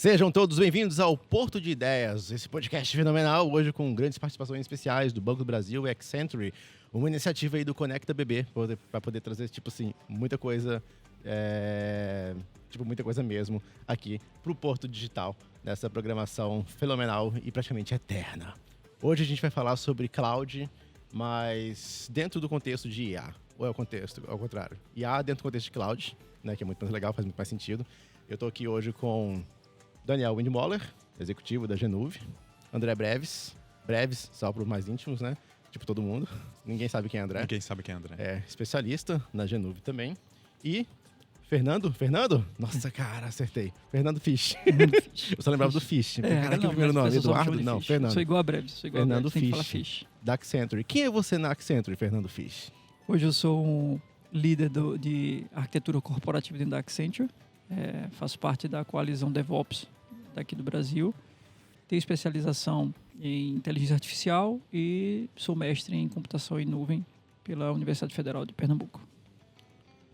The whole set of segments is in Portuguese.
Sejam todos bem-vindos ao Porto de Ideias, esse podcast fenomenal, hoje com grandes participações especiais do Banco do Brasil e Accenture, uma iniciativa aí do Conecta BB, para poder trazer, muita coisa, muita coisa mesmo aqui pro Porto Digital, nessa programação fenomenal e praticamente eterna. Hoje a gente vai falar sobre cloud, mas dentro do contexto de IA, ou é o contexto, ao contrário, IA dentro do contexto de cloud, né, que é muito mais legal, faz muito mais sentido. Eu tô aqui hoje com Daniel Windmoller, executivo da Genuve. André Breves, só para os mais íntimos, né? Tipo todo mundo. Ninguém sabe quem é André. Ninguém sabe quem é André. É especialista na Genuve também. E Fernando? Nossa, cara, acertei. Fernando Fisch. Eu só lembrava do Fisch. Cara, que é o primeiro nome? Eduardo? Não, Fernando. Sou igual a Breves. Fernando Fisch. Da Accenture. Quem é você na Accenture, Fernando Fisch? Hoje eu sou um líder de arquitetura corporativa dentro da Accenture. Faço parte da coalizão DevOps daqui do Brasil. Tenho especialização em inteligência artificial e sou mestre em computação em nuvem pela Universidade Federal de Pernambuco.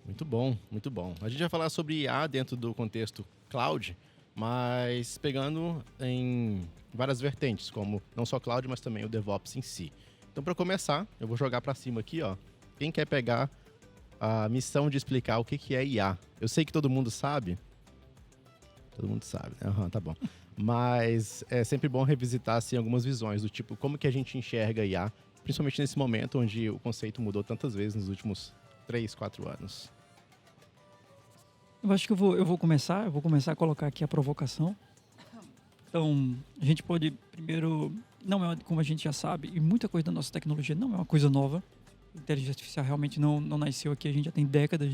Muito bom, muito bom. A gente vai falar sobre IA dentro do contexto cloud, mas pegando em várias vertentes, como não só cloud, mas também o DevOps em si. Então, para começar, eu vou jogar para cima aqui, ó. Quem quer pegar a missão de explicar o que é IA? Eu sei que todo mundo sabe. Todo mundo sabe, né? Tá bom. Mas é sempre bom revisitar assim, algumas visões do tipo, como que a gente enxerga IA, principalmente nesse momento onde o conceito mudou tantas vezes nos últimos 3, 4 anos. Eu acho que eu vou começar a colocar aqui a provocação. Então, a gente pode, primeiro, não é como a gente já sabe, e muita coisa da nossa tecnologia não é uma coisa nova. A inteligência artificial realmente não nasceu aqui, a gente já tem décadas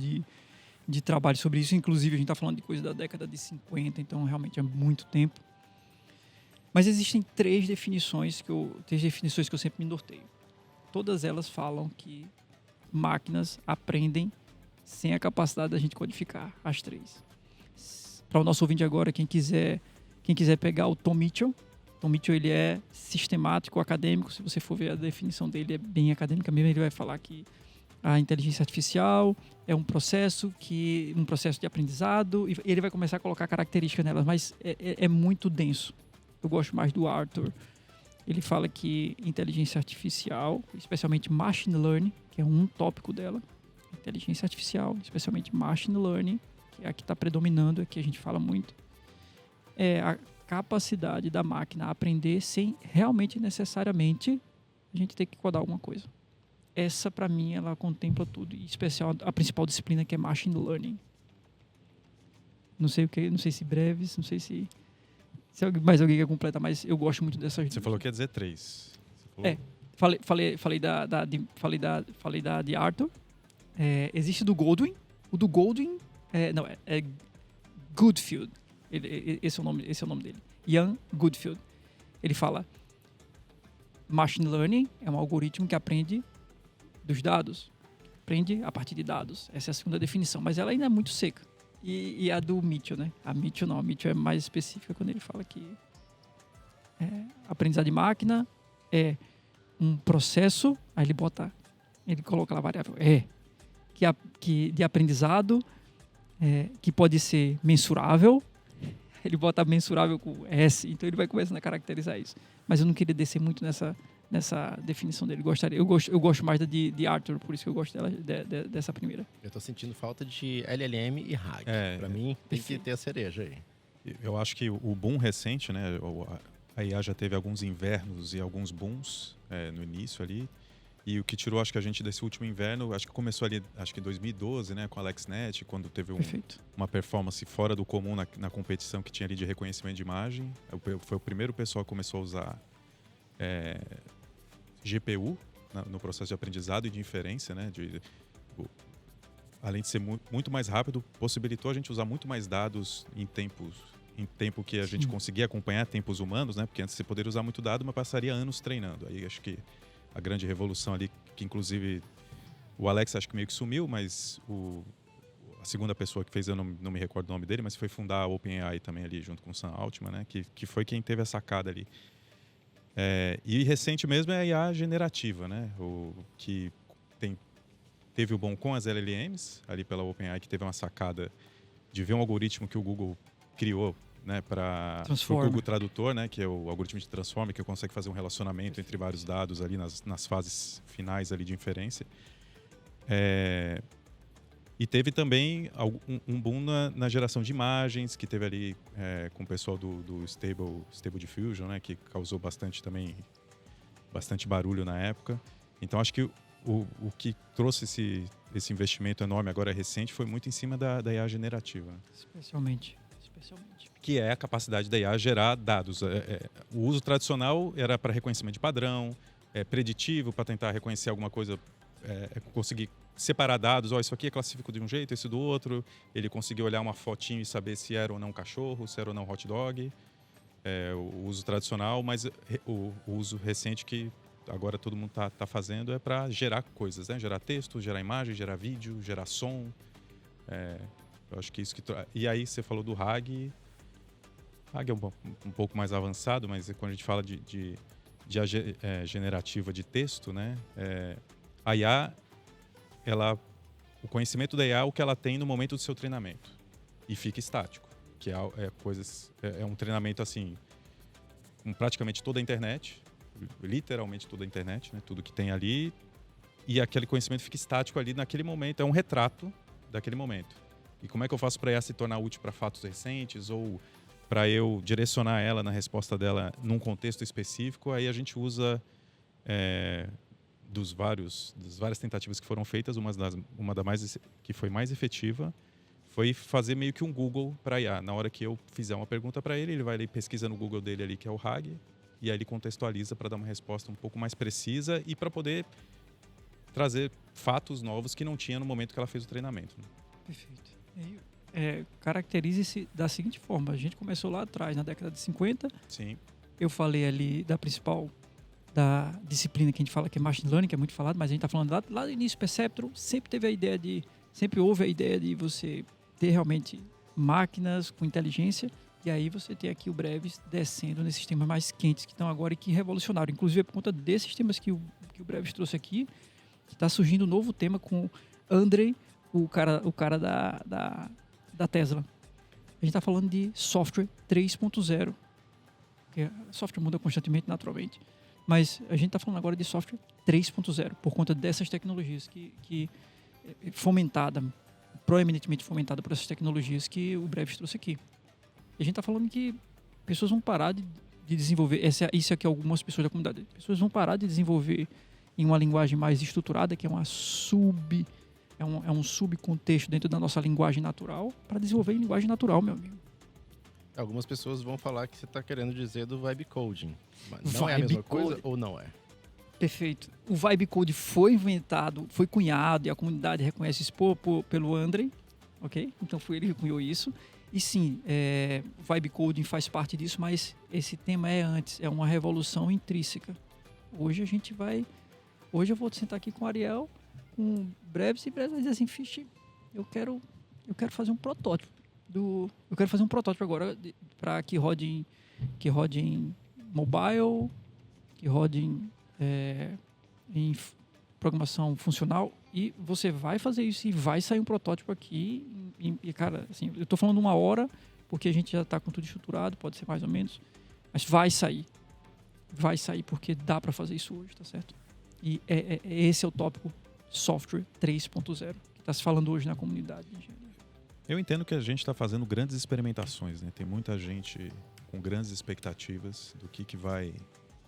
de trabalho sobre isso, inclusive a gente está falando de coisa da década de 50, então realmente é muito tempo. Mas existem três definições que eu sempre me norteio. Todas elas falam que máquinas aprendem sem a capacidade da gente codificar, as três. Para o nosso ouvinte agora, quem quiser pegar o Tom Mitchell ele é sistemático, acadêmico. Se você for ver a definição dele, é bem acadêmica mesmo. Ele vai falar que a inteligência artificial é um processo de aprendizado, e ele vai começar a colocar características nelas, mas é muito denso. Eu gosto mais do Arthur. Ele fala que inteligência artificial, especialmente machine learning, que é um tópico dela, inteligência artificial, especialmente machine learning, que é a que está predominando, é que a gente fala muito, é a capacidade da máquina a aprender sem realmente necessariamente a gente ter que codar alguma coisa. Essa, para mim, ela contempla tudo, em especial a principal disciplina, que é machine learning. Não sei se breves, não sei se mais alguém quer completar, mas eu gosto muito dessas duas. Você falou que ia dizer 3. Falei da de Arthur. Existe do Goldwyn. O do Goldwyn é Goodfield. Esse é o nome dele. Ian Goodfield. Ele fala: machine learning é um algoritmo que aprende dos dados. Aprende a partir de dados. Essa é a segunda definição, mas ela ainda é muito seca. E a do Mitchell, né? A Mitchell é mais específica quando ele fala que aprendizado de máquina é um processo, aí ele coloca lá a variável que de aprendizado que pode ser mensurável. Ele bota mensurável com S, então ele vai começando a caracterizar isso. Mas eu não queria descer muito nessa definição dele. Eu gosto mais da de Arthur, por isso que eu gosto dessa primeira. Eu tô sentindo falta de LLM e RAG. Pra mim, tem que ter a cereja aí. Eu acho que o boom recente, né? A IA já teve alguns invernos e alguns booms no início ali. E o que tirou, acho que a gente desse último inverno, acho que começou ali, acho que em 2012, né, com a AlexNet, quando teve uma performance fora do comum na competição que tinha ali de reconhecimento de imagem. Foi o primeiro pessoal que começou a usar GPU no processo de aprendizado e de inferência, né? Além de ser muito mais rápido, possibilitou a gente usar muito mais dados em tempo que a gente conseguia acompanhar tempos humanos, né? Porque antes você poderia usar muito dado, mas passaria anos treinando. Aí acho que a grande revolução ali, que inclusive o Alex acho que meio que sumiu, mas a segunda pessoa que fez, eu não me recordo o nome dele, mas foi fundar a OpenAI também ali junto com o Sam Altman, né? Que foi quem teve a sacada ali. E recente mesmo é a IA generativa, né? Que teve o bom com as LLMs, ali pela OpenAI, que teve uma sacada de ver um algoritmo que o Google criou né, para o Transformer. Google Tradutor, né, que é o algoritmo de Transformer, que consegue fazer um relacionamento entre vários dados ali nas fases finais ali de inferência. E teve também um boom na geração de imagens, que teve ali com o pessoal do Stable Diffusion, né, que causou bastante barulho na época. Então, acho que o que trouxe esse investimento enorme, agora recente, foi muito em cima da IA generativa. Né? Especialmente. Que é a capacidade da IA gerar dados. O uso tradicional era para reconhecimento de padrão, preditivo, para tentar reconhecer alguma coisa, conseguir separar dados. Isso aqui é classificado de um jeito, esse do outro. Ele conseguia olhar uma fotinho e saber se era ou não cachorro, se era ou não hot dog. O uso tradicional, mas o uso recente que agora todo mundo tá fazendo é para gerar coisas, né? Gerar texto, gerar imagem, gerar vídeo, gerar som. Eu acho que isso que... E aí você falou do RAG. RAG é um pouco mais avançado, mas quando a gente fala de generativa de texto, né? A IA, o conhecimento da IA é o que ela tem no momento do seu treinamento. E fica estático. Que é um treinamento assim, com praticamente toda a internet, literalmente toda a internet, né? Tudo que tem ali. E aquele conhecimento fica estático ali naquele momento. É um retrato daquele momento. E como é que eu faço para ela se tornar útil para fatos recentes ou para eu direcionar ela na resposta dela num contexto específico? Aí a gente usa das várias tentativas que foram feitas, que foi mais efetiva foi fazer meio que um Google para IA. Na hora que eu fizer uma pergunta para ele vai ali, pesquisa no Google dele ali, que é o RAG, e aí ele contextualiza para dar uma resposta um pouco mais precisa e para poder trazer fatos novos que não tinha no momento que ela fez o treinamento. Né? Perfeito. Caracterize-se da seguinte forma: a gente começou lá atrás, na década de 50. Sim. Eu falei ali da principal da disciplina que a gente fala que é Machine Learning, que é muito falado, mas a gente está falando lá do início, Perceptron, sempre houve a ideia de você ter realmente máquinas com inteligência, e aí você tem aqui o Brevis descendo nesses sistemas mais quentes que estão agora e que revolucionaram. Inclusive, é por conta desses sistemas que o Brevis trouxe aqui, que está surgindo um novo tema com Andrei, o cara da Tesla. A gente está falando de software 3.0, porque software muda constantemente, naturalmente, mas a gente está falando agora de software 3.0, por conta dessas tecnologias que proeminentemente fomentada por essas tecnologias que o Brevis trouxe aqui. E a gente está falando que pessoas vão parar de desenvolver, isso é que algumas pessoas da comunidade, pessoas vão parar de desenvolver em uma linguagem mais estruturada, que é um subcontexto dentro da nossa linguagem natural, para desenvolver em linguagem natural, meu amigo. Algumas pessoas vão falar que você está querendo dizer do vibe coding. Mas não é a mesma coisa ou não é? Perfeito. O vibe code foi inventado, foi cunhado, e a comunidade reconhece isso pelo Andrei, ok? Então foi ele que cunhou isso. E sim, vibe coding faz parte disso, mas esse tema é uma revolução intrínseca. Hoje eu vou sentar aqui com o Ariel, com Brevis, e Brevis vai dizer assim: Fish, eu quero fazer um protótipo. Eu quero fazer um protótipo agora para que rode em mobile, que rode em programação funcional, e você vai fazer isso e vai sair um protótipo aqui. E cara, assim, eu estou falando 1 hora, porque a gente já está com tudo estruturado, pode ser mais ou menos, mas vai sair porque dá para fazer isso hoje, tá certo? E esse é o tópico software 3.0 que está se falando hoje na comunidade de engenharia. Eu entendo que a gente está fazendo grandes experimentações, né? Tem muita gente com grandes expectativas do que vai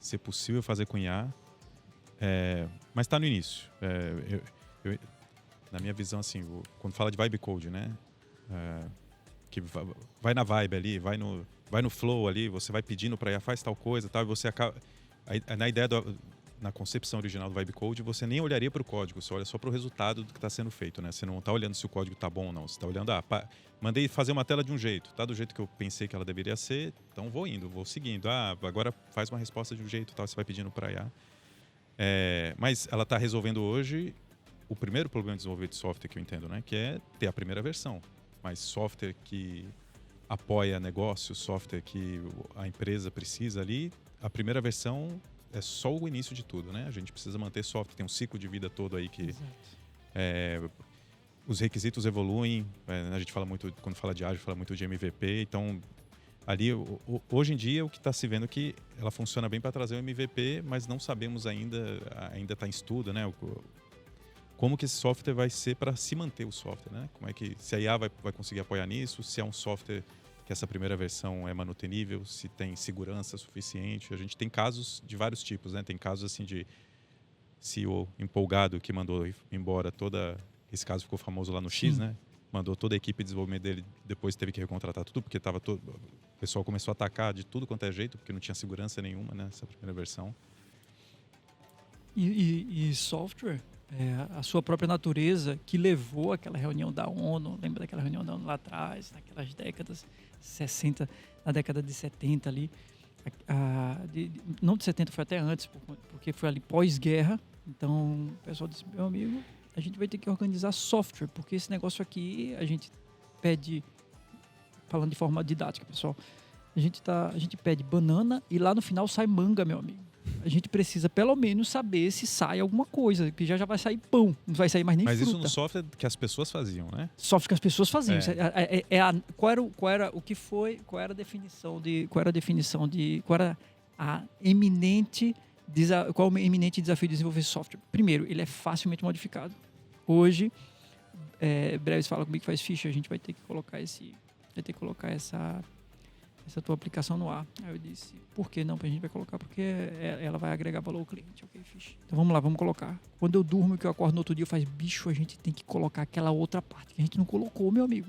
ser possível fazer com IA, mas está no início. Na minha visão, assim, quando fala de vibe code, né? Que vai na vibe ali, vai no flow ali, você vai pedindo para IA, faz tal coisa, tal, e você acaba... Na ideia na concepção original do vibe code, você nem olharia para o código, você olha só para o resultado do que está sendo feito, né? Você não está olhando se o código está bom ou não, você está olhando, mandei fazer uma tela de um jeito, tá do jeito que eu pensei que ela deveria ser, então vou seguindo. Agora faz uma resposta de um jeito, tal, você vai pedindo para IA. Mas ela está resolvendo hoje o primeiro problema de desenvolver de software que eu entendo, né? Que é ter a primeira versão. Mas software que apoia negócio, software que a empresa precisa ali, a primeira versão é só o início de tudo, né? A gente precisa manter software, tem um ciclo de vida todo aí que... Os requisitos evoluem, a gente fala muito, quando fala de ágil, fala muito de MVP, então ali, hoje em dia, o que está se vendo é que ela funciona bem para trazer o MVP, mas não sabemos ainda está em estudo, né? Como que esse software vai ser para se manter o software, né? Como é que, se a IA vai conseguir apoiar nisso, se é um software que essa primeira versão é manutenível, se tem segurança suficiente. A gente tem casos de vários tipos, né? Tem casos assim de CEO empolgado que mandou embora esse caso ficou famoso lá no Sim. X, né? Mandou toda a equipe de desenvolvimento dele, depois teve que recontratar tudo, porque o pessoal começou a atacar de tudo quanto é jeito, porque não tinha segurança nenhuma nessa primeira versão. E software, a sua própria natureza, que levou aquela reunião da ONU, lembra daquela reunião da ONU lá atrás, naquelas décadas 60, na década de 70 ali, não de 70, foi até antes, porque foi ali pós-guerra. Então o pessoal disse, meu amigo, a gente vai ter que organizar software, porque esse negócio aqui a gente pede, falando de forma didática, pessoal, a gente pede banana e lá no final sai manga, meu amigo. A gente precisa pelo menos saber se sai alguma coisa, que já vai sair pão, não vai sair mais nem Mas fruta. isso no software que as pessoas faziam, né? Software que as pessoas faziam. É. Qual era qual o eminente desafio de desenvolver software? Primeiro, ele é facilmente modificado. Hoje, Breves fala comigo que faz ficha, a gente vai ter que colocar essa tua aplicação no ar. Aí eu disse, por que não? A gente vai colocar, porque ela vai agregar valor ao cliente. Ok, ficha. Então vamos lá, vamos colocar. Quando eu durmo e que eu acordo no outro dia, eu faço, bicho, a gente tem que colocar aquela outra parte que a gente não colocou, meu amigo.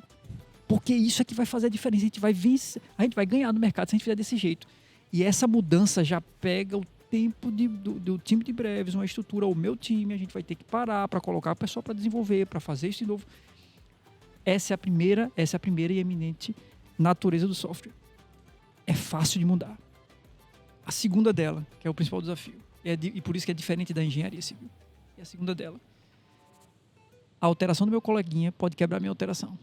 Porque isso é que vai fazer a diferença. A gente vai vencer, a gente vai ganhar no mercado se a gente fizer desse jeito. E essa mudança já pega o tempo do time de Breves, uma estrutura, o meu time, a gente vai ter que parar para colocar a pessoa para desenvolver, para fazer isso de novo. Essa é a primeira e eminente natureza do software. É fácil de mudar. A segunda dela, que é o principal desafio, e por isso que é diferente da engenharia civil, é a segunda dela. A alteração do meu coleguinha pode quebrar a minha alteração.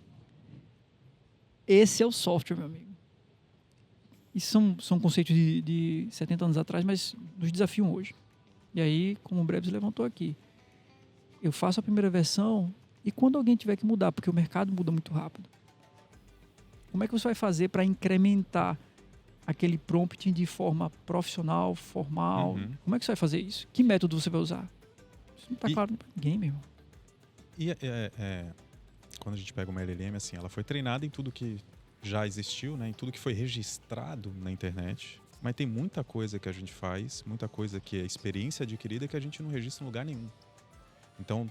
Esse é o software, meu amigo. Isso são conceitos de 70 anos atrás, mas nos desafiam hoje. E aí, como o Breves levantou aqui, eu faço a primeira versão e quando alguém tiver que mudar, porque o mercado muda muito rápido, como é que você vai fazer para incrementar aquele prompt de forma profissional, formal? Uhum. Como é que você vai fazer isso? Que método você vai usar? Isso não está claro para ninguém, meu irmão. E quando a gente pega uma LLM, assim, ela foi treinada em tudo que já existiu, né, em tudo que foi registrado na internet, mas tem muita coisa que a gente faz, muita coisa que é experiência adquirida que a gente não registra em lugar nenhum. Então,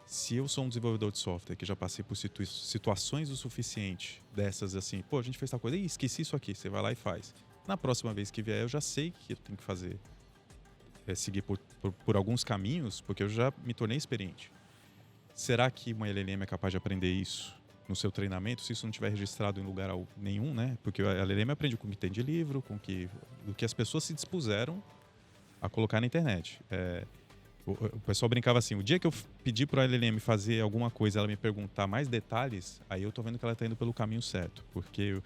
se eu sou um desenvolvedor de software que já passei por situações o suficiente dessas assim, pô, a gente fez tal coisa, esqueci isso aqui, você vai lá e faz. Na próxima vez que vier, eu já sei que eu tenho que fazer, seguir por alguns caminhos, porque eu já me tornei experiente. Será que uma LLM é capaz de aprender isso no seu treinamento, se isso não tiver registrado em lugar nenhum, né? Porque a LLM aprende com o que tem de livro, do que as pessoas se dispuseram a colocar na internet. O pessoal brincava assim, o dia que eu pedi para a LLM fazer alguma coisa, ela me perguntar mais detalhes, aí eu tô vendo que ela está indo pelo caminho certo, porque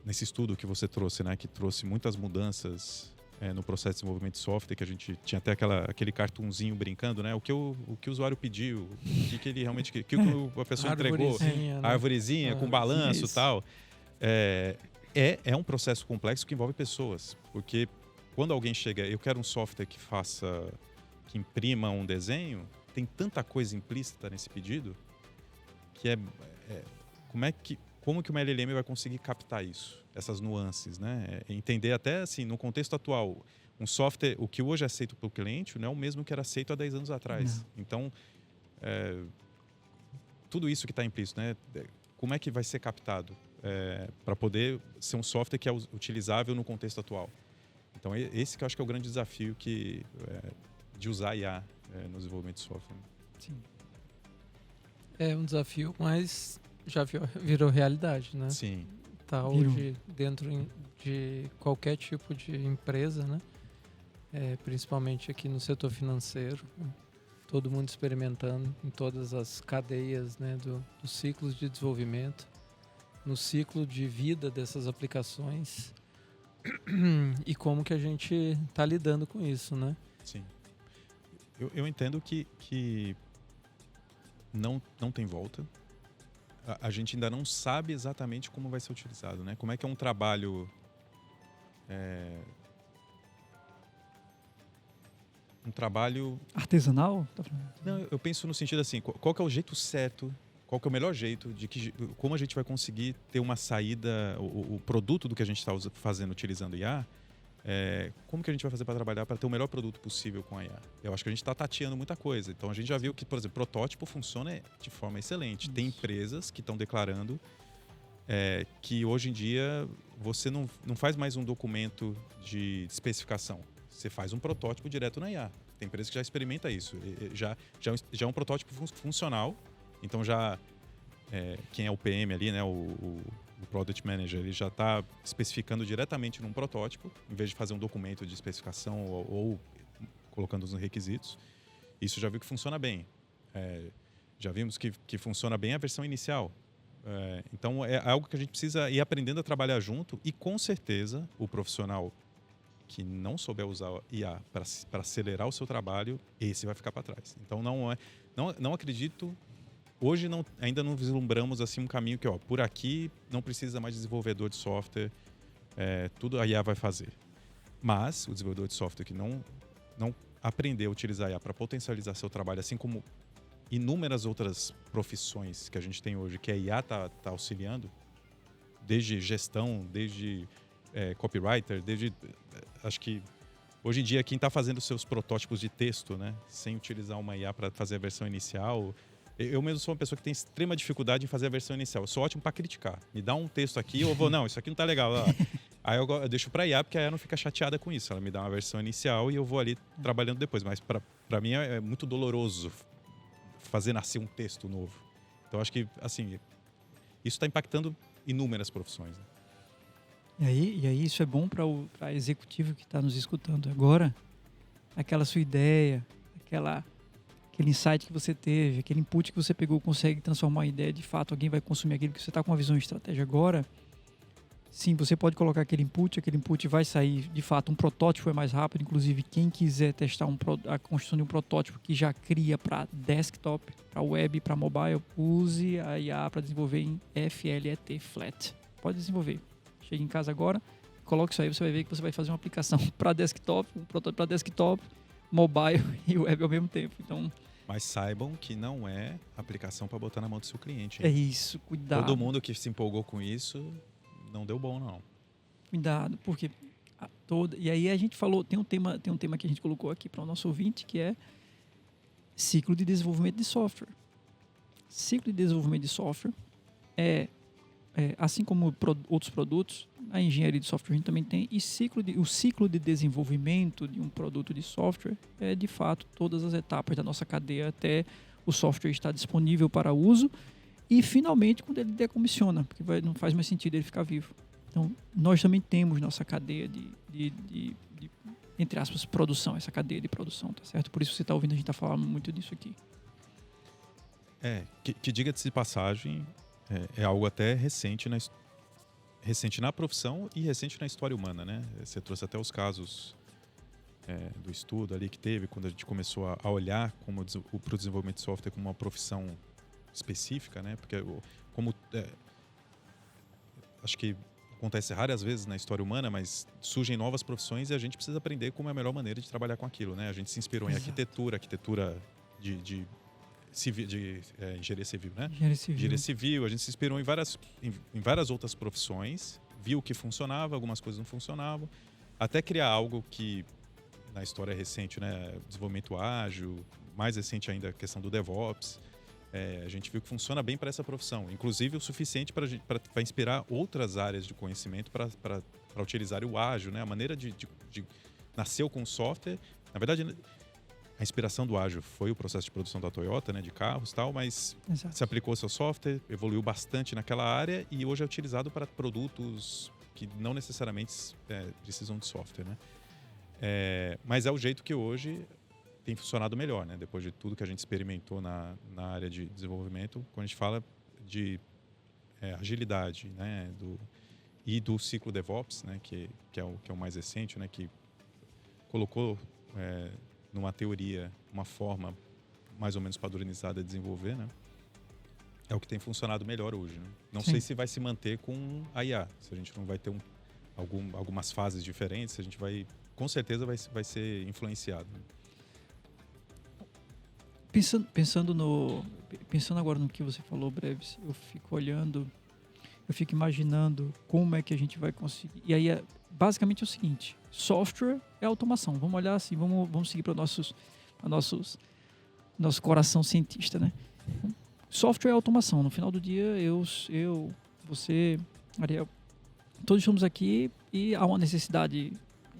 nesse estudo que você trouxe, né, que trouxe muitas mudanças no processo de desenvolvimento de software, que a gente tinha até aquele cartunzinho brincando, né, o que o usuário pediu, o que ele realmente, o que a pessoa entregou, né? a arvorezinha com balanço e tal. É um processo complexo que envolve pessoas, porque quando alguém chega, eu quero um software que imprima um desenho, tem tanta coisa implícita nesse pedido que como que uma LLM vai conseguir captar isso, essas nuances, né? Entender até assim, no contexto atual, um software, o que hoje é aceito pelo cliente não é o mesmo que era aceito há 10 anos atrás. Não. Então, tudo isso que está implícito, né? Como é que vai ser captado para poder ser um software que é utilizável no contexto atual? Então, esse que eu acho que é o grande desafio de usar IA no desenvolvimento de software. Sim. É um desafio, mas já virou realidade, né? Sim. Tá hoje dentro de qualquer tipo de empresa, né? Principalmente aqui no setor financeiro, né? Todo mundo experimentando em todas as cadeias, né, dos ciclos de desenvolvimento, no ciclo de vida dessas aplicações. E como que a gente está lidando com isso, né? Sim. Eu entendo que não tem volta. a gente ainda não sabe exatamente como vai ser utilizado, né? Como é que é um trabalho... um trabalho... Artesanal? Tá falando? Não, eu penso no sentido assim, qual que é o jeito certo, qual que é o melhor jeito de como a gente vai conseguir ter uma saída, o produto do que a gente está fazendo utilizando IA, como que a gente vai fazer para trabalhar para ter o melhor produto possível com a IA? Eu acho que a gente está tateando muita coisa. Então a gente já viu que, por exemplo, protótipo funciona de forma excelente. Tem empresas que estão declarando que hoje em dia você não faz mais um documento de especificação. Você faz um protótipo direto na IA. Tem empresa que já experimenta isso. Já é um protótipo funcional. Então quem é o PM ali, né, o Product Manager, ele já está especificando diretamente num protótipo, em vez de fazer um documento de especificação ou colocando os requisitos. Isso já viu que funciona bem. Já vimos que funciona bem a versão inicial. Então é algo que a gente precisa ir aprendendo a trabalhar junto, e com certeza o profissional que não souber usar IA para acelerar o seu trabalho, esse vai ficar para trás. Então não acredito. Hoje ainda não vislumbramos assim um caminho que, por aqui não precisa mais desenvolvedor de software, tudo a IA vai fazer. Mas o desenvolvedor de software que não aprender a utilizar a IA para potencializar seu trabalho, assim como inúmeras outras profissões que a gente tem hoje, que a IA está auxiliando, desde gestão, desde copywriter, acho que hoje em dia quem está fazendo seus protótipos de texto, né, sem utilizar uma IA para fazer a versão inicial. Eu mesmo sou uma pessoa que tem extrema dificuldade em fazer a versão inicial. Eu sou ótimo para criticar. Me dá um texto aqui, eu vou, não, isso aqui não tá legal. Aí eu deixo para a IA, porque a IA não fica chateada com isso. Ela me dá uma versão inicial e eu vou ali trabalhando depois. Mas para mim é muito doloroso fazer nascer um texto novo. Então acho que, assim, isso está impactando inúmeras profissões, né? E aí isso é bom para o executivo que está nos escutando agora. Aquela sua ideia, aquele insight que você teve, aquele input que você pegou, consegue transformar em ideia, de fato alguém vai consumir aquilo que você está com uma visão e estratégia agora. Sim, você pode colocar aquele input vai sair, de fato, um protótipo é mais rápido. Inclusive, quem quiser testar a construção de um protótipo que já cria para desktop, para web, para mobile, use a IA para desenvolver em FLET, Flat. Pode desenvolver. Chega em casa agora, coloque isso aí, você vai ver que você vai fazer uma aplicação para desktop, um protótipo para desktop, mobile e web ao mesmo tempo. Então, mas saibam que não é aplicação para botar na mão do seu cliente. É isso, cuidado. Todo mundo que se empolgou com isso não deu bom, não. Cuidado, porque e aí a gente falou, tem um tema que a gente colocou aqui para o nosso ouvinte, que é ciclo de desenvolvimento de software. Ciclo de desenvolvimento de software assim como outros produtos, a engenharia de software a gente também tem, e o ciclo de desenvolvimento de um produto de software é, de fato, todas as etapas da nossa cadeia até o software estar disponível para uso e, finalmente, quando ele decomissiona, porque não faz mais sentido ele ficar vivo. Então, nós também temos nossa cadeia de entre aspas, produção, essa cadeia de produção, tá certo? Por isso você está ouvindo a gente tá falando muito disso aqui. Que diga-se de passagem, é algo até recente na profissão e recente na história humana, né? Você trouxe até os casos do estudo ali que teve, quando a gente começou a olhar para o desenvolvimento de software como uma profissão específica, né? Porque acho que acontece raras vezes na história humana, mas surgem novas profissões e a gente precisa aprender como é a melhor maneira de trabalhar com aquilo, né? A gente se inspirou em arquitetura de engenharia civil, né? Engenharia civil. A gente se inspirou em várias outras profissões, viu que funcionava, algumas coisas não funcionavam, até criar algo que, na história recente, né? Desenvolvimento ágil, mais recente ainda a questão do DevOps. A gente viu que funciona bem para essa profissão, inclusive o suficiente para inspirar outras áreas de conhecimento para utilizar o ágil, né? A maneira de nasceu com o software. Na verdade, a inspiração do ágil foi o processo de produção da Toyota, né, de carros e tal, mas Exato. Se aplicou ao seu software, evoluiu bastante naquela área e hoje é utilizado para produtos que não necessariamente precisam de software, né? Mas é o jeito que hoje tem funcionado melhor, né? Depois de tudo que a gente experimentou na área de desenvolvimento, quando a gente fala de agilidade, né, do ciclo DevOps, né, que é o mais recente, né, que colocou numa teoria uma forma mais ou menos padronizada de desenvolver, né? É o que tem funcionado melhor hoje, né? Não Sim. sei se vai se manter com a IA, se a gente não vai ter algumas fases diferentes, a gente vai, com certeza vai ser influenciado. Né? Pensando agora no que você falou, Breves, eu fico olhando, eu fico imaginando como é que a gente vai conseguir. E aí, basicamente é o seguinte, software é automação. Vamos olhar assim, vamos seguir para nosso coração cientista, né? Software é automação. No final do dia, você, Ariel, todos estamos aqui e há uma necessidade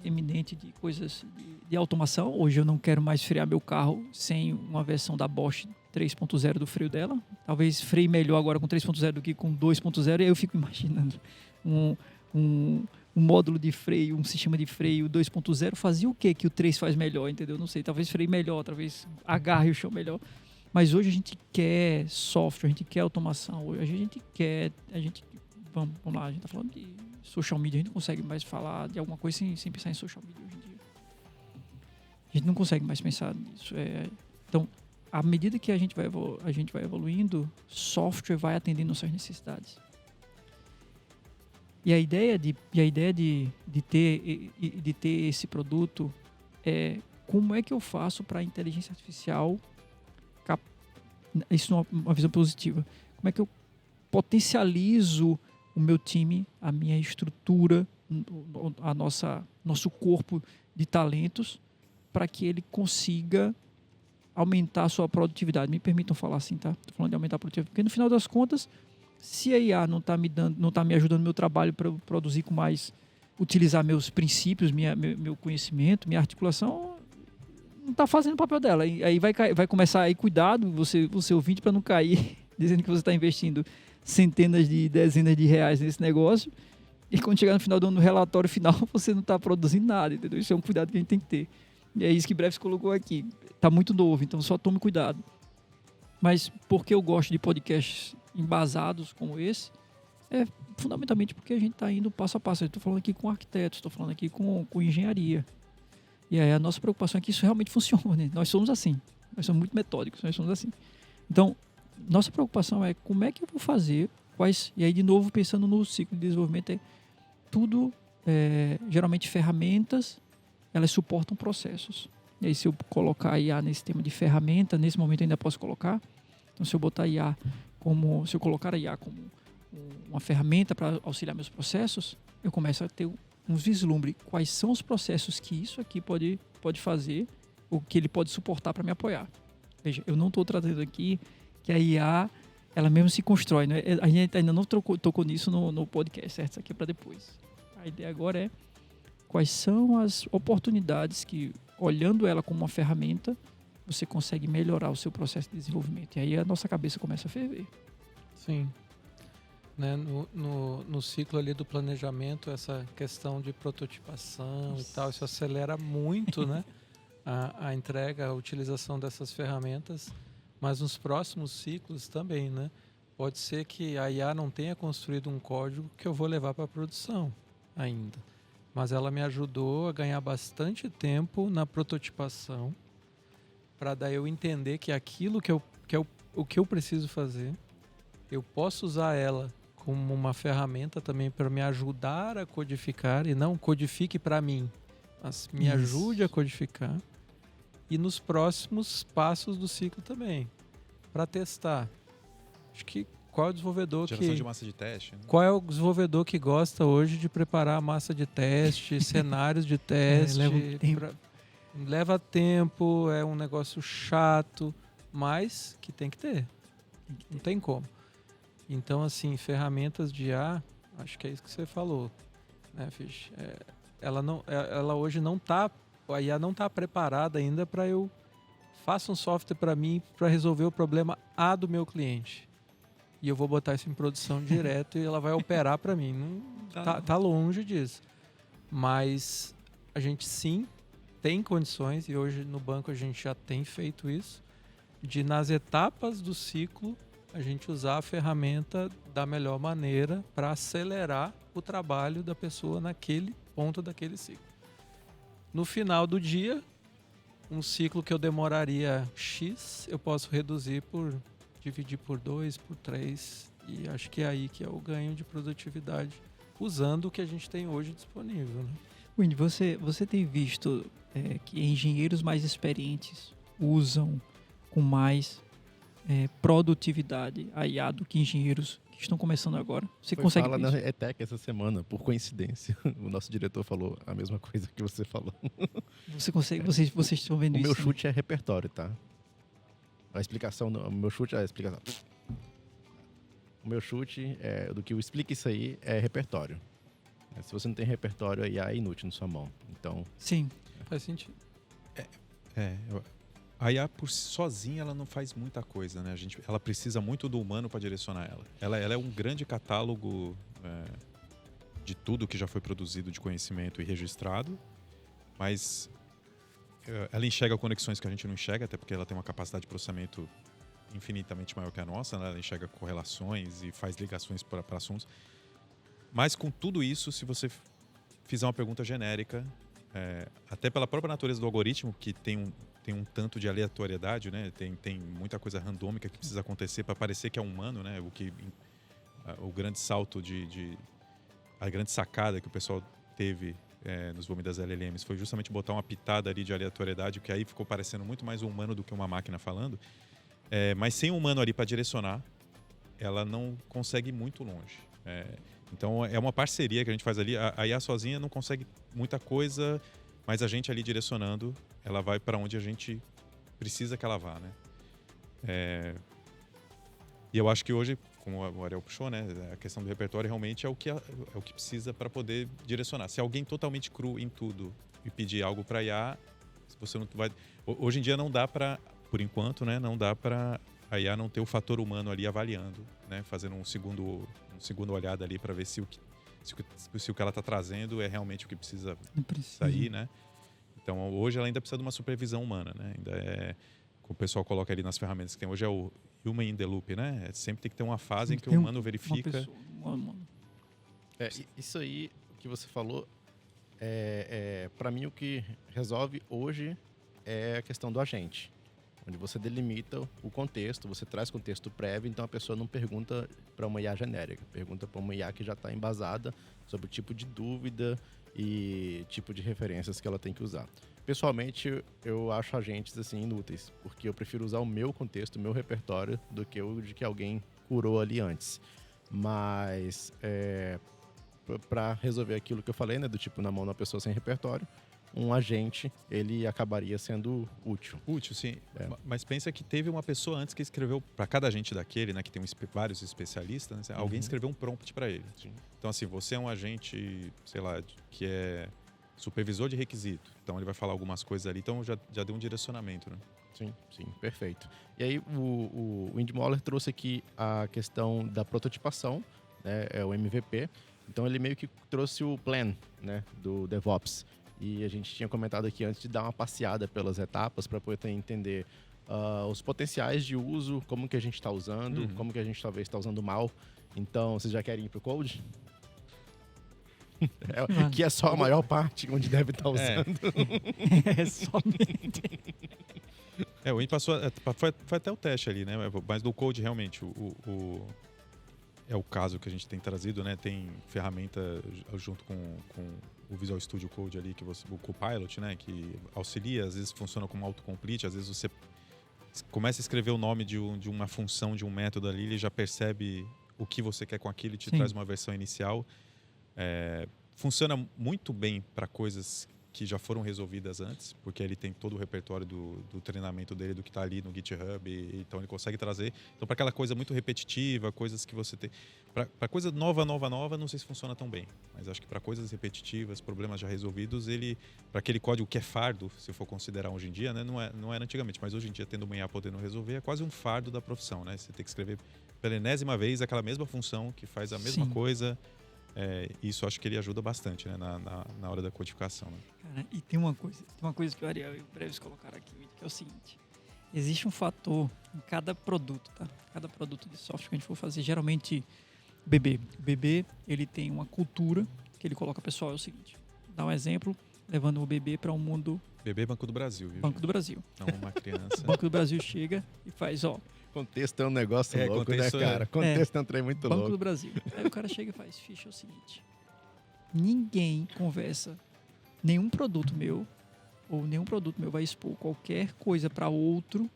eminente de coisas de automação. Hoje eu não quero mais frear meu carro sem uma versão da Bosch 3.0 do freio dela. Talvez freie melhor agora com 3.0 do que com 2.0. E aí eu fico imaginando um módulo de freio, um sistema de freio 2.0 fazia o que o 3 faz melhor, entendeu? Não sei, talvez freie melhor, talvez agarre o chão melhor. Mas hoje a gente quer software, a gente quer automação. Hoje a gente quer... Vamos lá, a gente está falando de social media, a gente não consegue mais falar de alguma coisa sem pensar em social media hoje em dia. A gente não consegue mais pensar nisso. Então, à medida que a gente vai evoluindo, software vai atendendo nossas necessidades. E a ideia de ter esse produto é como é que eu faço para a inteligência artificial, isso é uma visão positiva, como é que eu potencializo o meu time, a minha estrutura, nosso corpo de talentos, para que ele consiga aumentar a sua produtividade. Me permitam falar assim, tá? Estou falando de aumentar a produtividade, porque no final das contas, se a IA não está me ajudando no meu trabalho para produzir com mais, utilizar meus princípios, meu conhecimento, minha articulação, não está fazendo o papel dela. Aí vai começar aí, cuidado, você ouvinte, para não cair dizendo que você está investindo centenas de dezenas de reais nesse negócio e quando chegar no final do ano, no relatório final, você não está produzindo nada, entendeu? Isso é um cuidado que a gente tem que ter. E é isso que Breves colocou aqui. Está muito novo, então só tome cuidado. Mas por que eu gosto de podcasts embasados como esse? É fundamentalmente porque a gente está indo passo a passo. Eu estou falando aqui com arquitetos, estou falando aqui com engenharia. E aí a nossa preocupação é que isso realmente funcione. Nós somos assim. Nós somos muito metódicos, nós somos assim. Então, nossa preocupação é como é que eu vou fazer, e aí de novo pensando no ciclo de desenvolvimento, é tudo, geralmente ferramentas, elas suportam processos. E aí se eu colocar a IA nesse tema de ferramenta, nesse momento eu ainda posso colocar. Então se eu colocar a IA como uma ferramenta para auxiliar meus processos, eu começo a ter um vislumbre. Quais são os processos que isso aqui pode fazer, ou que ele pode suportar para me apoiar. Veja, eu não estou tratando aqui que a IA, ela mesmo se constrói. Né? A gente ainda não tocou nisso no podcast, certo? Isso aqui é para depois. A ideia agora é quais são as oportunidades que, olhando ela como uma ferramenta, você consegue melhorar o seu processo de desenvolvimento. E aí a nossa cabeça começa a ferver. Sim. Né? No ciclo ali do planejamento, essa questão de prototipação e tal, isso acelera muito, né? a entrega, a utilização dessas ferramentas, mas nos próximos ciclos também, né? Pode ser que a IA não tenha construído um código que eu vou levar para a produção ainda, mas ela me ajudou a ganhar bastante tempo na prototipação, para daí eu entender que aquilo o que eu preciso fazer, eu posso usar ela como uma ferramenta também para me ajudar a codificar, e não codifique para mim, mas me ajude a codificar. E nos próximos passos do ciclo também, para testar. Acho que qual é o desenvolvedor Geração de massa de teste. Né? Qual é o desenvolvedor que gosta hoje de preparar massa de teste, cenários de teste? Leva tempo, é um negócio chato, mas que tem que ter. Não tem como. Então, assim, ferramentas de IA, acho que é isso que você falou, né, Fish? Ela hoje não está, a IA não está preparada ainda para eu faça um software para mim para resolver o problema A do meu cliente. E eu vou botar isso em produção direto e ela vai operar para mim. Não, tá longe disso. Mas a gente sim tem condições, e hoje no banco a gente já tem feito isso, de nas etapas do ciclo a gente usar a ferramenta da melhor maneira para acelerar o trabalho da pessoa naquele ponto daquele ciclo. No final do dia, um ciclo que eu demoraria X, eu posso reduzir por dividir por 2, por 3, e acho que é aí que é o ganho de produtividade, usando o que a gente tem hoje disponível, né? Wendy, você tem visto que engenheiros mais experientes usam com mais produtividade a IA do que engenheiros que estão começando agora? Você consegue Fala ver na isso? ETEC essa semana, por coincidência. O nosso diretor falou a mesma coisa que você falou. Vocês estão vendo O isso? meu né? chute é repertório, tá? O meu chute é a explicação. O meu chute do que explica isso aí é repertório. Se você não tem repertório, a IA é inútil na sua mão. Então, Sim. Faz sentido. A IA por sozinha ela não faz muita coisa, né? Ela precisa muito do humano para direcionar ela. Ela é um grande catálogo de tudo que já foi produzido de conhecimento e registrado, mas ela enxerga conexões que a gente não enxerga, até porque ela tem uma capacidade de processamento infinitamente maior que a nossa, né? Ela enxerga correlações e faz ligações para assuntos. Mas com tudo isso, se você fizer uma pergunta genérica, até pela própria natureza do algoritmo, que tem um tanto de aleatoriedade, né? Tem muita coisa randômica que precisa acontecer para parecer que é humano, né? O grande salto a grande sacada que o pessoal teve nos volumes das LLMs foi justamente botar uma pitada ali de aleatoriedade, que aí ficou parecendo muito mais humano do que uma máquina falando. Mas sem um humano ali para direcionar, ela não consegue ir muito longe. Então é uma parceria que a gente faz ali. A IA sozinha não consegue muita coisa, mas a gente ali direcionando, ela vai para onde a gente precisa que ela vá, né? E eu acho que hoje, como o Ariel puxou, né, a questão do repertório realmente é o que precisa para poder direcionar. Se alguém totalmente cru em tudo e pedir algo para IA, você não vai. Hoje em dia não dá para, por enquanto, né, não dá para a IA não ter o fator humano ali avaliando, né, fazendo um segundo olhada ali para ver se o que ela está trazendo é realmente o que precisa sair, né? Então hoje ela ainda precisa de uma supervisão humana, né? Ainda o pessoal coloca ali nas ferramentas que tem hoje é o human in the loop, né? Sempre tem que ter uma fase em que o humano verifica. Isso aí que você falou, para mim o que resolve hoje é a questão do agente, onde você delimita o contexto, você traz contexto prévio, então a pessoa não pergunta para uma IA genérica, pergunta para uma IA que já está embasada sobre o tipo de dúvida e tipo de referências que ela tem que usar. Pessoalmente, eu acho agentes assim inúteis, porque eu prefiro usar o meu contexto, o meu repertório, do que o de que alguém curou ali antes. Mas para resolver aquilo que eu falei, né, do tipo na mão da pessoa sem repertório, um agente, ele acabaria sendo útil. Útil, sim. Mas pensa que teve uma pessoa antes que escreveu, para cada agente daquele, né, que tem vários especialistas, né, alguém escreveu um prompt para ele. Sim. Então, assim, você é um agente, sei lá, que é supervisor de requisito. Então, ele vai falar algumas coisas ali. Então, já deu um direcionamento, né? Sim, perfeito. E aí, o Windmoller trouxe aqui a questão da prototipação, né, o MVP. Então, ele meio que trouxe o plan, né, do DevOps. E a gente tinha comentado aqui antes de dar uma passeada pelas etapas para poder entender os potenciais de uso, como que a gente está usando, como que a gente talvez está usando mal. Então, vocês já querem ir pro Code? Que é só a maior parte onde deve estar usando. Somente. O Win passou, foi até o teste ali, né? Mas do Code, realmente, é o caso que a gente tem trazido, né? Tem ferramenta junto com o Visual Studio Code ali, o Copilot, né? Que auxilia, às vezes funciona como autocomplete, às vezes você começa a escrever o nome de uma função, de um método ali, ele já percebe o que você quer com aquilo e te traz uma versão inicial. Funciona muito bem para coisas que já foram resolvidas antes, porque ele tem todo o repertório do treinamento dele, do que está ali no GitHub, então ele consegue trazer. Então, para aquela coisa muito repetitiva, coisas que você tem... Para coisa nova, não sei se funciona tão bem, mas acho que para coisas repetitivas, problemas já resolvidos, para aquele código que é fardo, se for considerar hoje em dia, né? Não era antigamente, mas hoje em dia, tendo uma IA podendo resolver, é quase um fardo da profissão, né? Você tem que escrever pela enésima vez aquela mesma função, que faz a mesma coisa. Isso acho que ele ajuda bastante, né, na hora da codificação. Né? Cara, e tem uma coisa que o Ariel e o Breves colocaram aqui, que é o seguinte: existe um fator em cada produto, tá? Cada produto de software que a gente for fazer, geralmente o bebê, ele tem uma cultura que ele coloca, pessoal, é o seguinte: dá um exemplo, levando o bebê para um mundo Bebê Banco do Brasil, viu? Banco do Brasil. Não, uma criança. O Banco do Brasil chega e faz, ó, Contexto é um negócio É, louco, né, contexto é- cara? Contexto é um trem muito Banco louco. do Brasil. Aí o cara chega e faz, ficha é o seguinte, ninguém conversa, nenhum produto meu, ou nenhum produto meu vai expor qualquer coisa para outro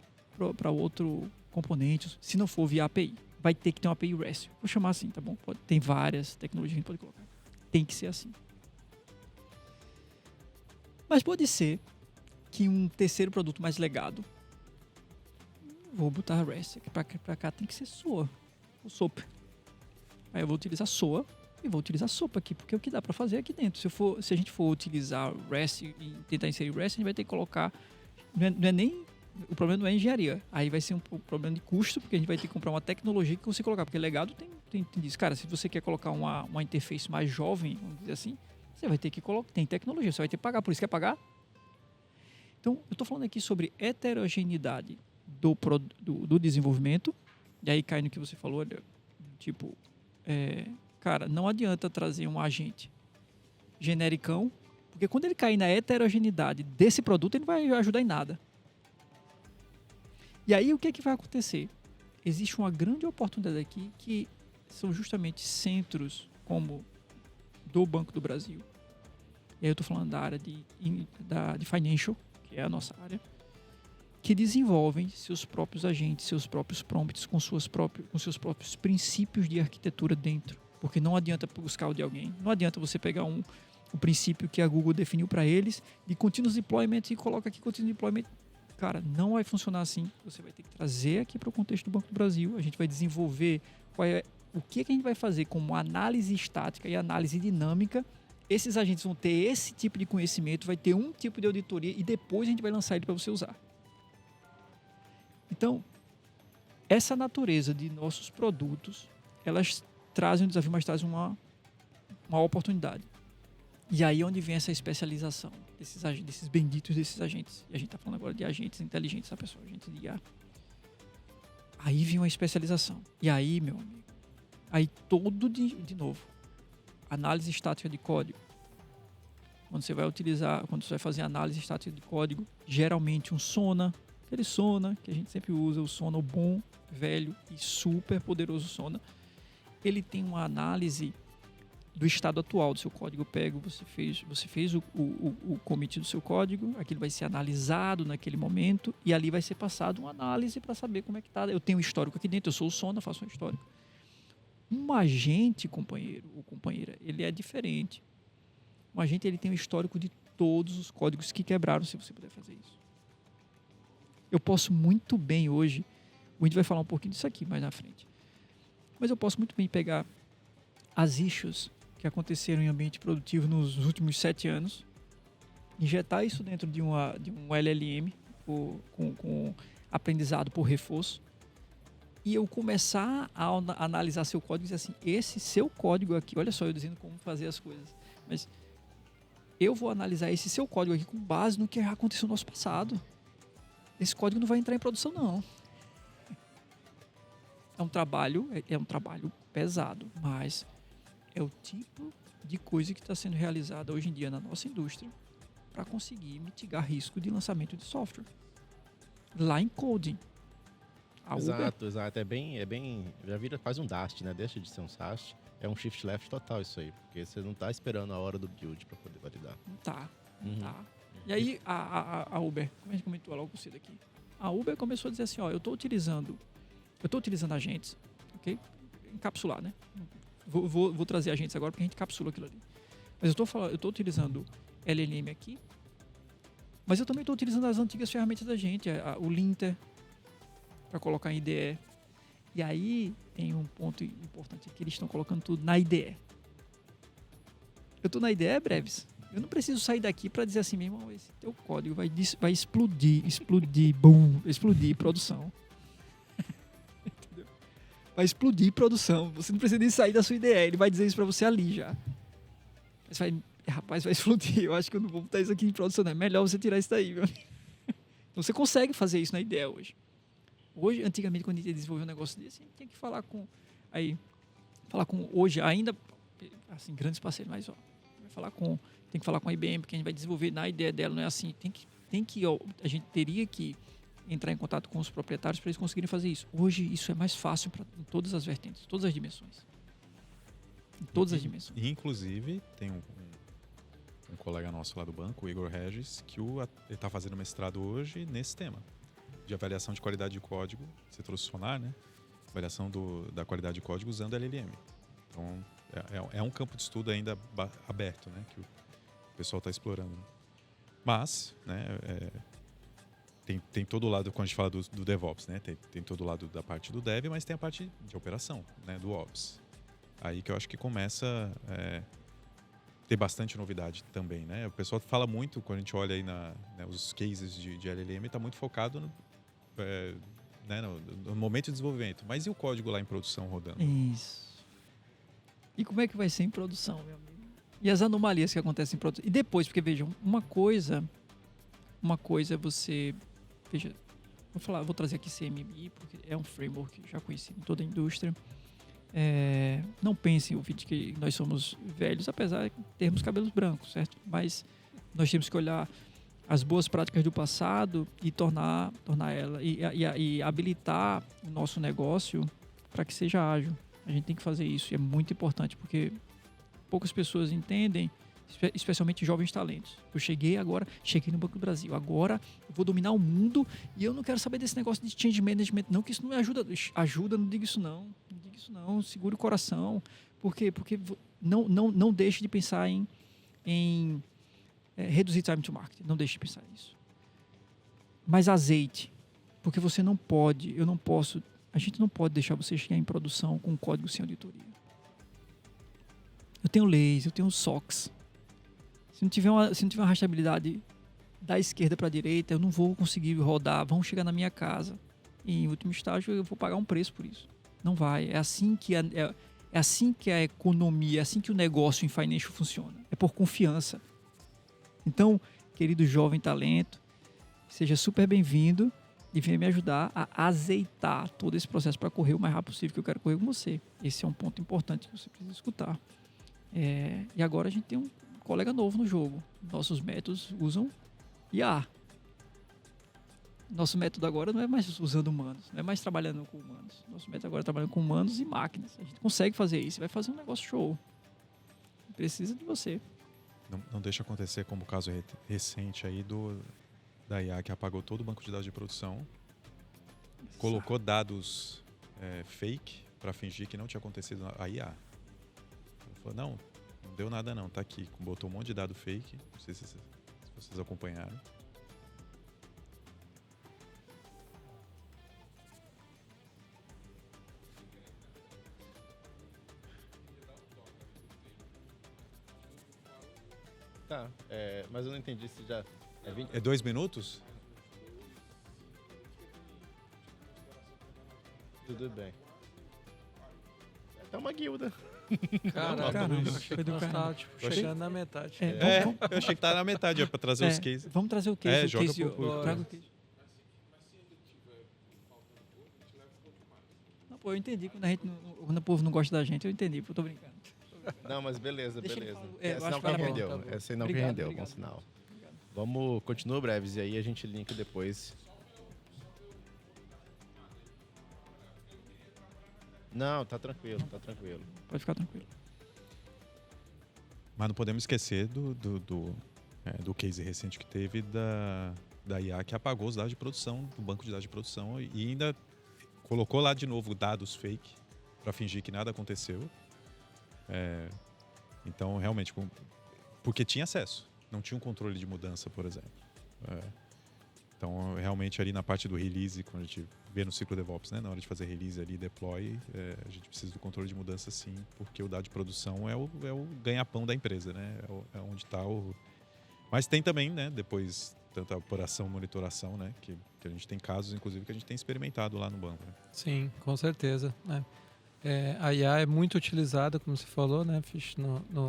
componente, se não for via API. Vai ter que ter uma API REST. Vou chamar assim, tá bom? Tem várias tecnologias que a gente pode colocar. Tem que ser assim. Mas pode ser que um terceiro produto mais legado, vou botar REST aqui pra cá, tem que ser SOA, ou SOAP. Aí eu vou utilizar SOA e vou utilizar SOAP aqui, porque é o que dá para fazer aqui dentro. Se a gente for utilizar REST e tentar inserir REST, a gente vai ter que colocar, o problema não é engenharia, aí vai ser um problema de custo, porque a gente vai ter que comprar uma tecnologia que você colocar, porque legado tem disso. Cara, se você quer colocar uma interface mais jovem, vamos dizer assim, você vai ter que colocar, tem tecnologia, você vai ter que pagar, por isso quer pagar. Então, eu estou falando aqui sobre heterogeneidade do desenvolvimento, e aí cai no que você falou, tipo, cara, não adianta trazer um agente genericão, porque quando ele cair na heterogeneidade desse produto, ele não vai ajudar em nada. E aí, o que é que vai acontecer? Existe uma grande oportunidade aqui, que são justamente centros como do Banco do Brasil. E aí eu estou falando da área de financial, que é a nossa área, que desenvolvem seus próprios agentes, seus próprios prompts, com seus próprios princípios de arquitetura dentro. Porque não adianta buscar o de alguém. Não adianta você pegar o princípio que a Google definiu para eles de continuous deployment e coloca aqui continuous deployment. Cara, não vai funcionar assim. Você vai ter que trazer aqui para o contexto do Banco do Brasil. A gente vai desenvolver o que a gente vai fazer como análise estática e análise dinâmica. Esses agentes vão ter esse tipo de conhecimento, vai ter um tipo de auditoria e depois a gente vai lançar ele para você usar. Então, essa natureza de nossos produtos, elas trazem um desafio, mas trazem uma oportunidade. E aí é onde vem essa especialização desses benditos desses agentes. E a gente está falando agora de agentes inteligentes, tá, pessoal? Agentes de IA. Aí vem uma especialização. E aí, meu amigo, aí todo de novo, análise estática de código. Quando você vai fazer análise estática de código, geralmente um Sona, aquele Sona que a gente sempre usa, o Sona, o bom, velho e super poderoso Sona, ele tem uma análise do estado atual do seu código. Você fez o commit do seu código, aquilo vai ser analisado naquele momento e ali vai ser passado uma análise para saber como é que está. Eu tenho um histórico aqui dentro, eu sou o Sona, faço um histórico. Um agente, companheiro ou companheira, ele é diferente. Um agente, ele tem um histórico de todos os códigos que quebraram, se você puder fazer isso. Eu posso muito bem hoje, a gente vai falar um pouquinho disso aqui mais na frente, mas eu posso muito bem pegar as issues que aconteceram em ambiente produtivo nos últimos 7 anos, injetar isso dentro de um LLM com aprendizado por reforço, e eu começar a analisar seu código e dizer assim, esse seu código aqui, olha só eu dizendo como fazer as coisas, mas eu vou analisar esse seu código aqui com base no que já aconteceu no nosso passado. Esse código não vai entrar em produção, não. É um trabalho pesado, mas é o tipo de coisa que está sendo realizada hoje em dia na nossa indústria para conseguir mitigar risco de lançamento de software. Lá em coding. Exato. É bem. Já vira quase um DAST, né? Deixa de ser um SAST. É um shift left total isso aí, porque você não está esperando a hora do build para poder validar. Não tá. E aí a Uber, como a gente comentou logo cedo aqui, a Uber começou a dizer assim, ó, eu estou utilizando agentes, ok? Encapsular, né? Vou trazer agentes agora porque a gente capsula aquilo ali. Mas eu estou utilizando LLM aqui, mas eu também estou utilizando as antigas ferramentas da gente, o linter, para colocar em IDE. E aí tem um ponto importante que eles estão colocando tudo na IDE. Eu estou na IDE, Breves. Eu não preciso sair daqui para dizer assim mesmo, esse teu código vai explodir, boom, explodir produção. Entendeu? Vai explodir produção. Você não precisa nem sair da sua IDE, ele vai dizer isso para você ali já. Mas vai explodir. Eu acho que eu não vou botar isso aqui em produção, não. É melhor você tirar isso daí, meu amigo. Então você consegue fazer isso na IDE hoje. Antigamente, quando a gente desenvolveu um negócio desse, a gente tinha que falar com hoje ainda, assim, grandes parceiros, mas ó, tem que falar com a IBM, porque a gente vai desenvolver na ideia dela, não é assim, tem que a gente teria que entrar em contato com os proprietários para eles conseguirem fazer isso. Hoje isso é mais fácil em todas as vertentes, todas as dimensões. Em todas as dimensões. E, inclusive, tem um colega nosso lá do banco, o Igor Regis, que ele está fazendo mestrado hoje nesse tema, de avaliação de qualidade de código. Você trouxe o Sonar, né? Avaliação da qualidade de código usando LLM. Então, é um campo de estudo ainda aberto, né? Que o pessoal está explorando. Mas, né? Tem todo o lado, quando a gente fala do DevOps, né? Tem todo o lado da parte do Dev, mas tem a parte de operação, né? Do Ops. Aí que eu acho que começa a ter bastante novidade também, né? O pessoal fala muito, quando a gente olha aí os cases de LLM, está muito focado no momento de desenvolvimento. Mas e o código lá em produção rodando? Isso. E como é que vai ser em produção, meu amigo? E as anomalias que acontecem em produção? E depois, porque vejam, uma coisa é você... Veja, vou trazer aqui CMMI, porque é um framework já conhecido em toda a indústria. Não pensem, ouvinte, que nós somos velhos, apesar de termos cabelos brancos, certo? Mas nós temos que olhar as boas práticas do passado e tornar ela e habilitar o nosso negócio para que seja ágil. A gente tem que fazer isso e é muito importante, porque poucas pessoas entendem, especialmente jovens talentos. Eu cheguei no Banco do Brasil, agora eu vou dominar o mundo e eu não quero saber desse negócio de change management, não, que isso não me ajuda. Não diga isso não, segure o coração, porque não deixe de pensar em reduzir time to market, não deixe de pensar nisso. Mas azeite, porque você não pode, a gente não pode deixar você chegar em produção com um código sem auditoria. Eu tenho leis, eu tenho SOX. Se não tiver uma rastreabilidade da esquerda para a direita, eu não vou conseguir rodar. Vão chegar na minha casa. E, em último estágio, eu vou pagar um preço por isso. Não vai. É assim que a economia, é assim que o negócio em financial funciona. É por confiança. Então, querido jovem talento, seja super bem-vindo e venha me ajudar a azeitar todo esse processo para correr o mais rápido possível, que eu quero correr com você. Esse é um ponto importante que você precisa escutar. E agora a gente tem um colega novo no jogo. Nossos métodos usam IA. Nosso método agora não é mais usando humanos, não é mais trabalhando com humanos. Nosso método agora é trabalhando com humanos e máquinas. A gente consegue fazer isso, vai fazer um negócio show. Precisa de você. Não deixa acontecer como o caso recente aí da IA, que apagou todo o banco de dados de produção, colocou dados fake para fingir que não tinha acontecido a IA. Ele falou, não deu nada não, tá aqui. Botou um monte de dado fake, não sei se vocês acompanharam. Tá, mas eu não entendi se já... É 2 minutos? Tudo bem. É uma guilda. Caraca, Caramba, achei foi que do nós caramba. tava, chegando na metade. Eu achei que tava na metade, para trazer os cases. Vamos trazer o case. joga case pro público. traga o case. Não, pô, eu entendi. Quando o povo não gosta da gente, eu entendi. Eu tô brincando. Não, mas beleza. Deixa ele falar. É Eu sinal acho que que vai rendeu. dar bom, tá bom. É sinal que Obrigado, rendeu, bom obrigado. sinal. Vamos, continua breves e aí a gente linka depois. Não, tá tranquilo. Pode ficar tranquilo. Mas não podemos esquecer do case recente que teve da IA, que apagou os dados de produção, do banco de dados de produção, e ainda colocou lá de novo dados fake para fingir que nada aconteceu. Então, realmente, porque tinha acesso, não tinha um controle de mudança, por exemplo. Então, realmente, ali na parte do release, quando a gente vê no ciclo DevOps, né, na hora de fazer release ali, deploy, a gente precisa do controle de mudança, sim, porque o dado de produção é o ganha-pão da empresa, né? É onde está o... Mas tem também, né, depois, tanta operação, monitoração, né, que a gente tem casos, inclusive, que a gente tem experimentado lá no banco. Né? Sim, com certeza. Né? A IA é muito utilizada, como você falou, né, Fish,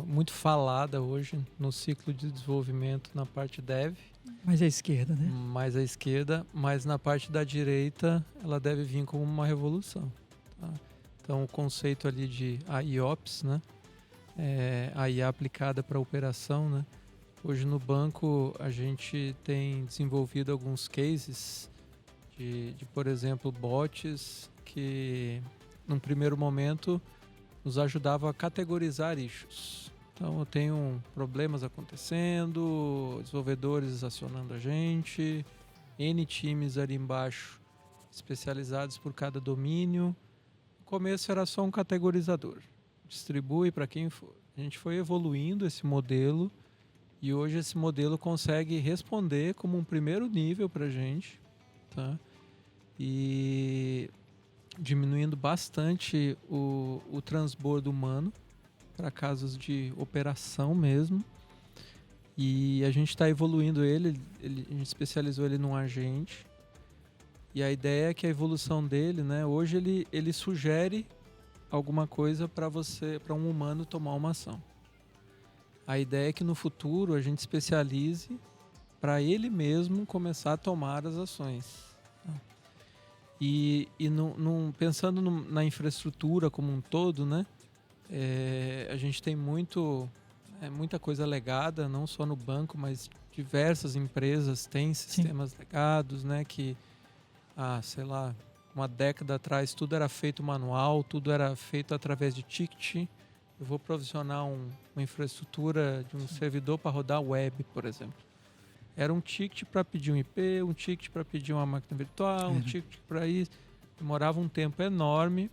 muito falada hoje no ciclo de desenvolvimento na parte dev. Mas é a esquerda, né? Mais à esquerda, mas na parte da direita ela deve vir como uma revolução. Tá? Então o conceito ali de AIOps, né? A IA aplicada para operação, né? Hoje no banco a gente tem desenvolvido alguns cases de, por exemplo, bots que num primeiro momento nos ajudavam a categorizar issues. Então eu tenho problemas acontecendo, desenvolvedores acionando a gente, N times ali embaixo especializados por cada domínio. No começo era só um categorizador, distribui para quem for. A gente foi evoluindo esse modelo e hoje esse modelo consegue responder como um primeiro nível para a gente, tá? E diminuindo bastante o transbordo humano para casos de operação mesmo. E a gente está evoluindo ele, a gente especializou ele num agente. E a ideia é que a evolução dele, né, hoje ele sugere alguma coisa para um humano tomar uma ação. A ideia é que no futuro a gente especialize para ele mesmo começar a tomar as ações. E pensando na infraestrutura como um todo, né, a gente tem muita coisa legada, não só no banco, mas diversas empresas têm sistemas legados, né, que, sei lá, uma década atrás tudo era feito manual, tudo era feito através de ticket. Eu vou provisionar uma infraestrutura de um servidor para rodar web, por exemplo. Era um ticket para pedir um IP, um ticket para pedir uma máquina virtual, um ticket para isso. Demorava um tempo enorme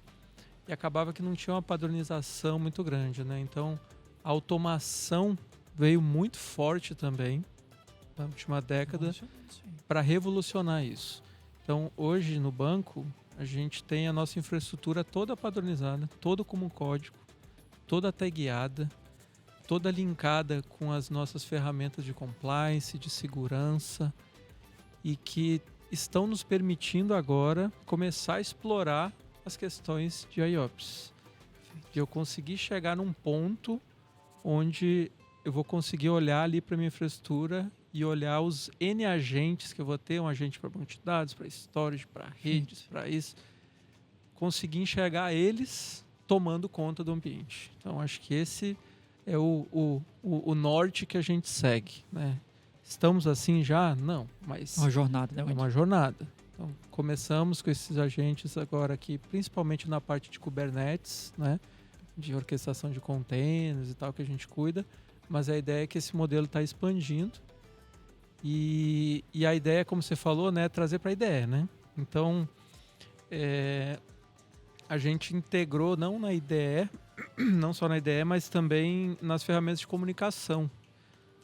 e acabava que não tinha uma padronização muito grande, né? Então, a automação veio muito forte também na última década para revolucionar isso. Então, hoje no banco, a gente tem a nossa infraestrutura toda padronizada, toda como código, toda tagueada, toda linkada com as nossas ferramentas de compliance, de segurança, e que estão nos permitindo agora começar a explorar as questões de IOPS. De eu conseguir chegar num ponto onde eu vou conseguir olhar ali para minha infraestrutura e olhar os N agentes que eu vou ter, um agente para banco de dados, para storage, para redes, para isso. Conseguir enxergar eles tomando conta do ambiente. Então, acho que esse é o norte que a gente segue, né? Estamos assim já? Não, mas... Uma jornada, né? É uma jornada. Então, começamos com esses agentes agora aqui, principalmente na parte de Kubernetes, né? De orquestração de containers e tal, que a gente cuida. Mas a ideia é que esse modelo está expandindo. E a ideia, como você falou, né, é trazer para a IDE, né? Então, a gente integrou não na IDE, não só na IDE, mas também nas ferramentas de comunicação.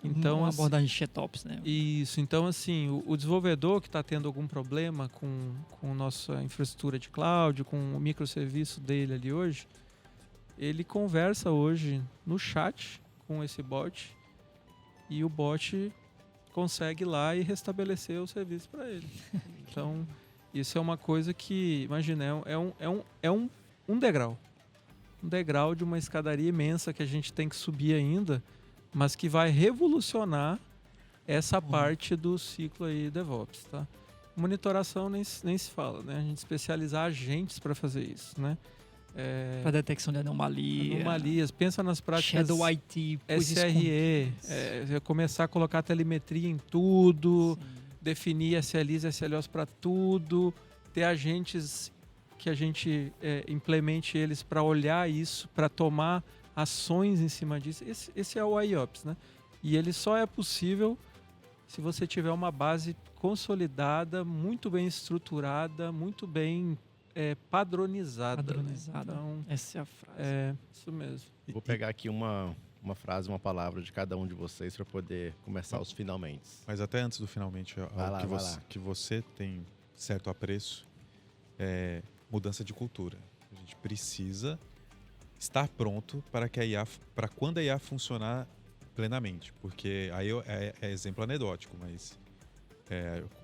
Então, uma abordagem de Chetops, né? Isso. Então, assim, o desenvolvedor que está tendo algum problema com nossa infraestrutura de cloud, com o microserviço dele ali hoje, ele conversa hoje no chat com esse bot e o bot consegue ir lá e restabelecer o serviço para ele. Então, isso é uma coisa que, imagina, é um degrau. Um degrau de uma escadaria imensa que a gente tem que subir ainda, mas que vai revolucionar essa parte do ciclo aí DevOps, tá? Monitoração nem se fala, né? A gente especializar agentes para fazer isso, né? Para detecção de anomalias. Pensa nas práticas Shadow IT, SRE, começar a colocar telemetria em tudo, definir SLIs, SLOs para tudo, ter agentes que a gente implemente eles para olhar isso, para tomar ações em cima disso. Esse é o IOPS, né? E ele só é possível se você tiver uma base consolidada, muito bem estruturada, muito bem padronizada. Padronizada. Né? Então, essa é a frase. É, isso mesmo. Vou pegar aqui uma frase, uma palavra de cada um de vocês para poder começar os finalmente. Mas até antes do finalmente, que você tem certo apreço, mudança de cultura. A gente precisa estar pronto para quando a IA funcionar plenamente, porque aí é exemplo anedótico, mas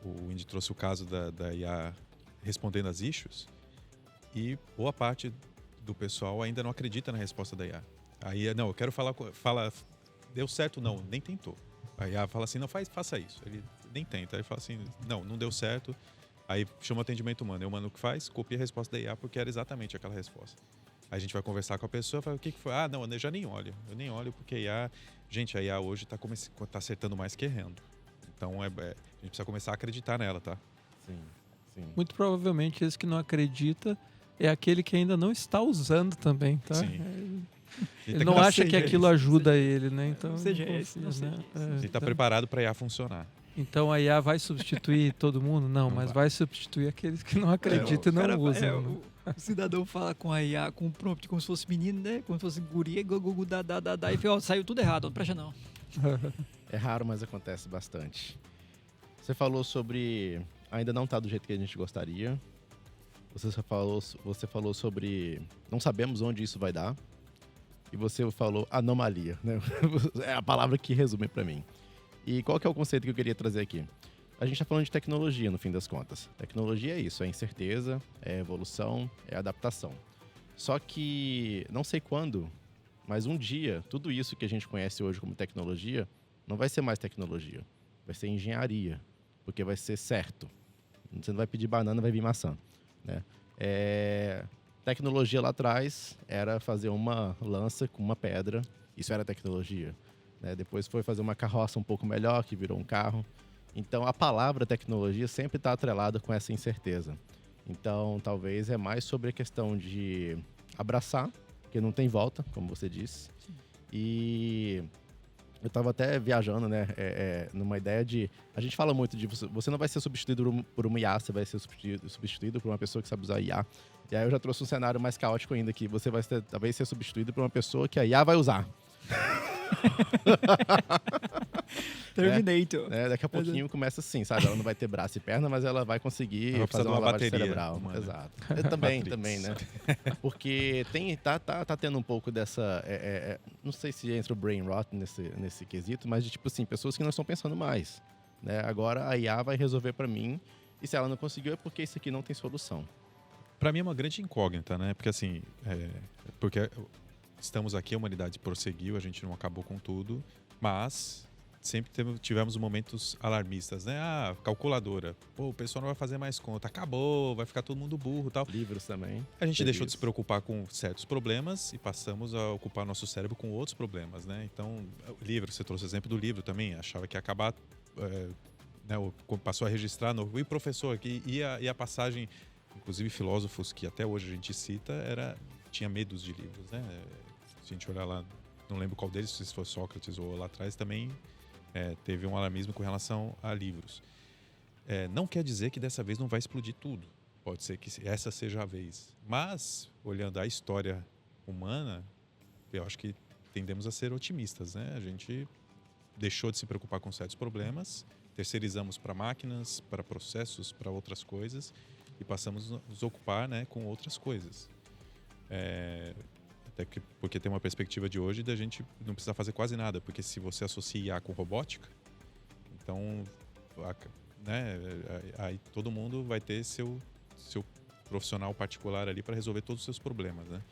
o Indy trouxe o caso da IA respondendo às issues e boa parte do pessoal ainda não acredita na resposta da IA. Aí, não, eu quero fala, deu certo? Não, nem tentou. A IA fala assim, não, faça isso. Ele nem tenta. Aí fala assim, não deu certo. Aí chama o atendimento humano. É o humano que faz, copia a resposta da IA porque era exatamente aquela resposta. Aí a gente vai conversar com a pessoa, fala, o que foi? Ah, não, eu já nem olho. Eu nem olho porque a IA... Gente, a IA hoje tá acertando mais que errando. Então, a gente precisa começar a acreditar nela, tá? Sim, sim. Muito provavelmente esse que não acredita é aquele que ainda não está usando também, tá? Sim. Ele não acha que aquilo ajuda ele, né? Então, Não seja confia, esse, não seja né? esse. Ele tá Então- preparado para a IA funcionar. Então a IA vai substituir todo mundo? Não, Não mas vai. vai substituir aqueles que não acreditam e não Cara, usam. né? o cidadão fala com a IA, com o prompt, como se fosse menino, né? Como se fosse guria, gugu, dá, e fala, ó, saiu tudo errado, não presta não. É raro, mas acontece bastante. Você falou sobre... Ainda não tá do jeito que a gente gostaria. Você falou sobre... Não sabemos onde isso vai dar. E você falou anomalia, né? É a palavra que resume para mim. E qual que é o conceito que eu queria trazer aqui? A gente está falando de tecnologia, no fim das contas. Tecnologia é isso, é incerteza, é evolução, é adaptação. Só que, não sei quando, mas um dia, tudo isso que a gente conhece hoje como tecnologia, não vai ser mais tecnologia. Vai ser engenharia, porque vai ser certo. Você não vai pedir banana, vai vir maçã, né? Tecnologia lá atrás era fazer uma lança com uma pedra. Isso era tecnologia, né? Depois foi fazer uma carroça um pouco melhor, que virou um carro. Então, a palavra tecnologia sempre está atrelada com essa incerteza. Então, talvez é mais sobre a questão de abraçar, porque não tem volta, como você disse. E eu estava até viajando, né, numa ideia de... A gente fala muito de você não vai ser substituído por uma IA, você vai ser substituído por uma pessoa que sabe usar IA. E aí eu já trouxe um cenário mais caótico ainda, que você vai talvez ser substituído por uma pessoa que a IA vai usar. Terminator. Daqui a pouquinho começa assim, sabe? Ela não vai ter braço e perna, mas ela vai conseguir Ela vai fazer precisar de uma uma lavagem bateria cerebral. humana. Exato. Eu também, Matrix. né? Porque tá tendo um pouco dessa... não sei se entra o brain rot nesse quesito, mas de tipo assim, pessoas que não estão pensando mais, né? Agora a IA vai resolver pra mim, e se ela não conseguiu é porque isso aqui não tem solução. Para mim é uma grande incógnita, né? Porque assim, porque estamos aqui, a humanidade prosseguiu, a gente não acabou com tudo, mas sempre tivemos momentos alarmistas, né? Ah, calculadora. Pô, o pessoal não vai fazer mais conta. Acabou, vai ficar todo mundo burro e tal. Livros também. A gente deixou de isso. se preocupar com certos problemas e passamos a ocupar nosso cérebro com outros problemas, né? Então, o livro, você trouxe o exemplo do livro também. Achava que ia acabar... né, passou a registrar novo. E professor, e a passagem... Inclusive, filósofos que até hoje a gente cita tinha medos de livros, né? Se a gente olhar lá, não lembro qual deles, se foi Sócrates ou lá atrás, também teve um alarmismo com relação a livros. Não quer dizer que dessa vez não vai explodir tudo. Pode ser que essa seja a vez. Mas, olhando a história humana, eu acho que tendemos a ser otimistas, né? A gente deixou de se preocupar com certos problemas, terceirizamos para máquinas, para processos, para outras coisas, e passamos a nos ocupar, né, com outras coisas. Até porque tem uma perspectiva de hoje da gente não precisar fazer quase nada, porque se você associa IA com robótica, então, né, aí todo mundo vai ter seu profissional particular ali para resolver todos os seus problemas, né?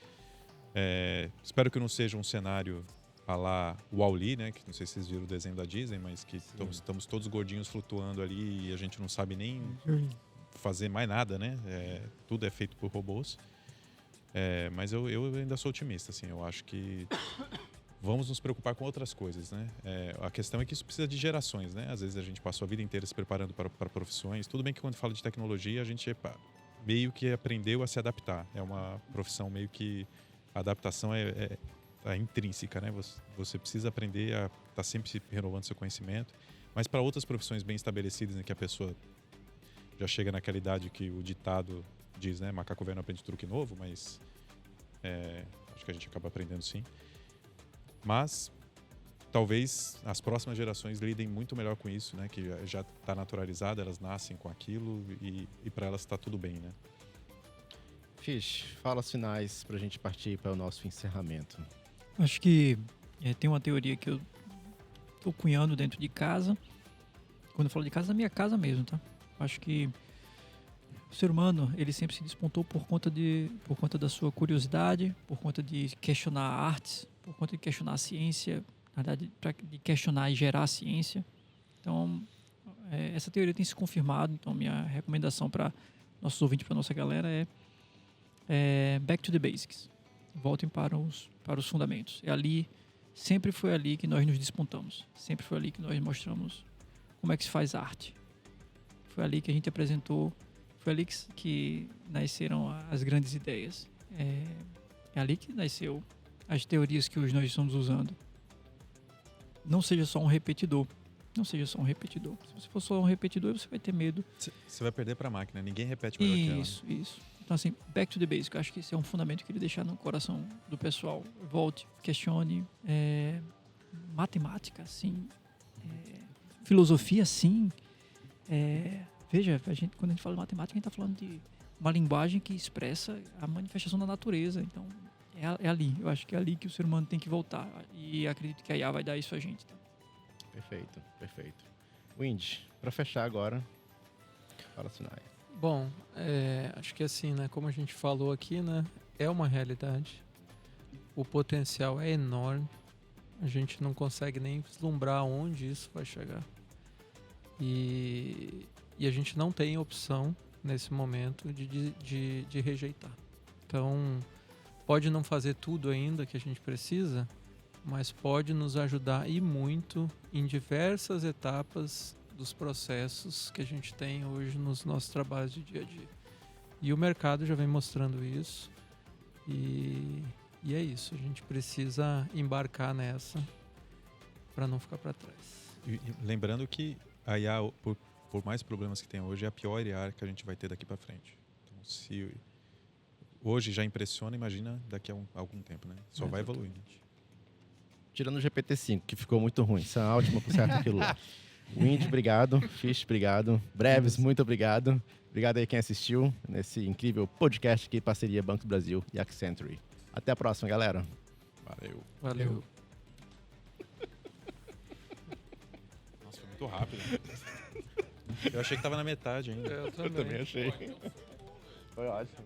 Espero que não seja um cenário a lá Wall-E, né, que não sei se vocês viram o desenho da Disney, mas que estamos todos gordinhos flutuando ali e a gente não sabe nem fazer mais nada, né? Tudo é feito por robôs. Mas eu ainda sou otimista, assim. Eu acho que vamos nos preocupar com outras coisas, né? A questão é que isso precisa de gerações, né? Às vezes a gente passou a vida inteira se preparando para profissões. Tudo bem que quando fala de tecnologia, a gente meio que aprendeu a se adaptar. É uma profissão meio que a adaptação é intrínseca, né? Você precisa aprender a estar sempre se renovando seu conhecimento. Mas para outras profissões bem estabelecidas, em que a pessoa já chega naquela idade que o ditado diz, né? Macaco velho não aprende truque novo, mas acho que a gente acaba aprendendo sim. Mas talvez as próximas gerações lidem muito melhor com isso, né? Que já está naturalizado, elas nascem com aquilo e para elas está tudo bem, né? Fish, fala as finais pra gente partir para o nosso encerramento. Acho que tem uma teoria que eu tô cunhando dentro de casa. Quando eu falo de casa, na minha casa mesmo, tá? Acho que o ser humano, ele sempre se despontou por conta da sua curiosidade, por conta de questionar artes, por conta de questionar a ciência, na verdade, de questionar e gerar a ciência. Então, essa teoria tem se confirmado. Então, minha recomendação para nossos ouvintes, para nossa galera é back to the basics. voltem para os fundamentos. É ali, sempre foi ali que nós nos despontamos. Sempre foi ali que nós mostramos como é que se faz arte. Foi ali que a gente apresentou, foi ali que nasceram as grandes ideias. É ali que nasceu as teorias que hoje nós estamos usando. Não seja só um repetidor. Não seja só um repetidor. Se você for só um repetidor, você vai ter medo. Você vai perder para a máquina. Ninguém repete melhor que ela. Isso. Então, assim, back to the basic. Eu acho que esse é um fundamento que eu queria deixar no coração do pessoal. Volte, questione. Matemática, sim. Filosofia, sim. Veja, quando a gente fala de matemática, a gente está falando de uma linguagem que expressa a manifestação da natureza. Então, é ali. Eu acho que é ali que o ser humano tem que voltar. E acredito que a IA vai dar isso a gente. Tá? Perfeito. Wind, para fechar agora, fala Sinai. Bom, acho que assim, né, como a gente falou aqui, né, é uma realidade. O potencial é enorme. A gente não consegue nem vislumbrar onde isso vai chegar. E a gente não tem opção, nesse momento, de rejeitar. Então, pode não fazer tudo ainda que a gente precisa, mas pode nos ajudar e muito em diversas etapas dos processos que a gente tem hoje nos nossos trabalhos de dia a dia. E o mercado já vem mostrando isso. E é isso, a gente precisa embarcar nessa para não ficar para trás. E lembrando que a IA, por mais problemas que tem hoje, é a pior IA que a gente vai ter daqui para frente. Então, se hoje já impressiona, imagina daqui a algum tempo, né? Só vai evoluir. Tirando o GPT-5, que ficou muito ruim. Sound, conserta aquilo lá. Wind, obrigado. Fish, obrigado. Breves, muito obrigado. Obrigado aí quem assistiu nesse incrível podcast aqui, parceria Banco do Brasil e Accenture. Até a próxima, galera. Valeu. Nossa, foi muito rápido. Eu achei que tava na metade ainda. Eu Eu também achei. Foi ótimo.